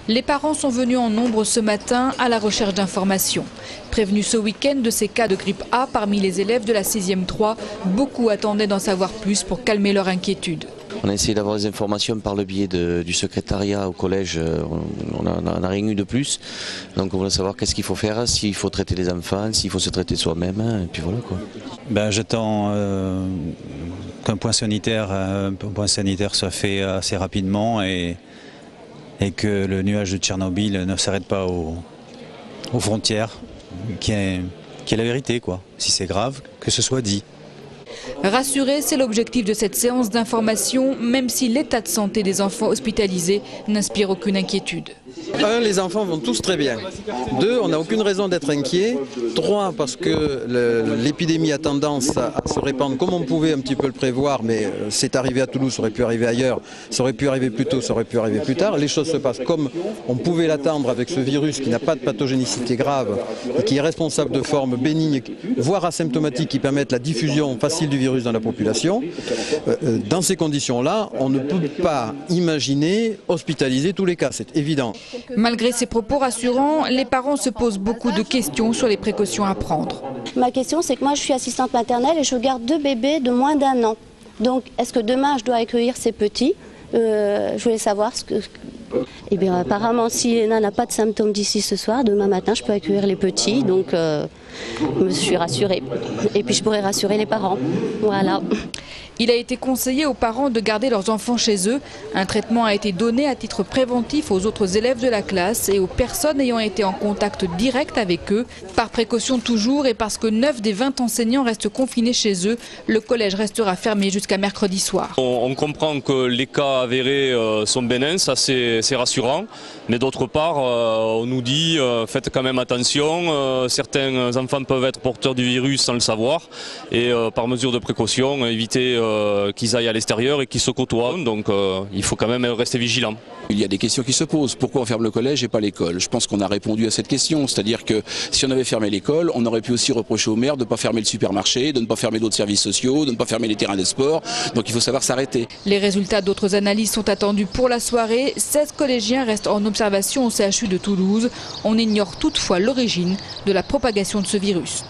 Les parents sont venus en nombre ce matin à la recherche d'informations. Prévenus ce week-end de ces cas de grippe A parmi les élèves de la 6e 3, beaucoup attendaient d'en savoir plus pour calmer leur inquiétude. On a essayé d'avoir des informations par le biais du secrétariat au collège, on n'a rien eu de plus. Donc on voulait savoir qu'est-ce qu'il faut faire, s'il faut traiter les enfants, s'il faut se traiter soi-même, et puis voilà quoi. J'attends qu'un point sanitaire soit fait assez rapidement et que le nuage de Tchernobyl ne s'arrête pas aux frontières, qui est la vérité quoi. Si c'est grave, que ce soit dit. Rassurer, c'est l'objectif de cette séance d'information, même si l'état de santé des enfants hospitalisés n'inspire aucune inquiétude. 1, les enfants vont tous très bien. 2, on n'a aucune raison d'être inquiet. 3, parce que l'épidémie a tendance à se répandre comme on pouvait un petit peu le prévoir, mais c'est arrivé à Toulouse, ça aurait pu arriver ailleurs, ça aurait pu arriver plus tôt, ça aurait pu arriver plus tard. Les choses se passent comme on pouvait l'attendre avec ce virus qui n'a pas de pathogénicité grave et qui est responsable de formes bénignes, voire asymptomatiques, qui permettent la diffusion facile du virus dans la population. Dans ces conditions-là, on ne peut pas imaginer hospitaliser tous les cas, c'est évident. Malgré ces propos rassurants, les parents se posent beaucoup de questions sur les précautions à prendre. Ma question, c'est que moi je suis assistante maternelle et je garde 2 bébés de moins d'1 an. Donc est-ce que demain je dois accueillir ces petits? Je voulais savoir ce que... Eh bien apparemment si Léna n'a pas de symptômes d'ici ce soir, demain matin je peux accueillir les petits, donc je suis rassurée. Et puis je pourrai rassurer les parents, voilà. Il a été conseillé aux parents de garder leurs enfants chez eux. Un traitement a été donné à titre préventif aux autres élèves de la classe et aux personnes ayant été en contact direct avec eux. Par précaution toujours et parce que 9 des 20 enseignants restent confinés chez eux, le collège restera fermé jusqu'à mercredi soir. On comprend que les cas avérés sont bénins, ça c'est rassurant. Mais d'autre part, on nous dit faites quand même attention, certains enfants peuvent être porteurs du virus sans le savoir. Et par mesure de précaution, éviter qu'ils aillent à l'extérieur et qu'ils se côtoient. Donc il faut quand même rester vigilant. Il y a des questions qui se posent. Pourquoi on ferme le collège et pas l'école? Je pense qu'on a répondu à cette question. C'est-à-dire que si on avait fermé l'école, on aurait pu aussi reprocher aux maires de ne pas fermer le supermarché, de ne pas fermer d'autres services sociaux, de ne pas fermer les terrains de sport. Donc il faut savoir s'arrêter. Les résultats d'autres analyses sont attendus pour la soirée. 16 collégiens restent en observation au CHU de Toulouse. On ignore toutefois l'origine de la propagation de ce virus.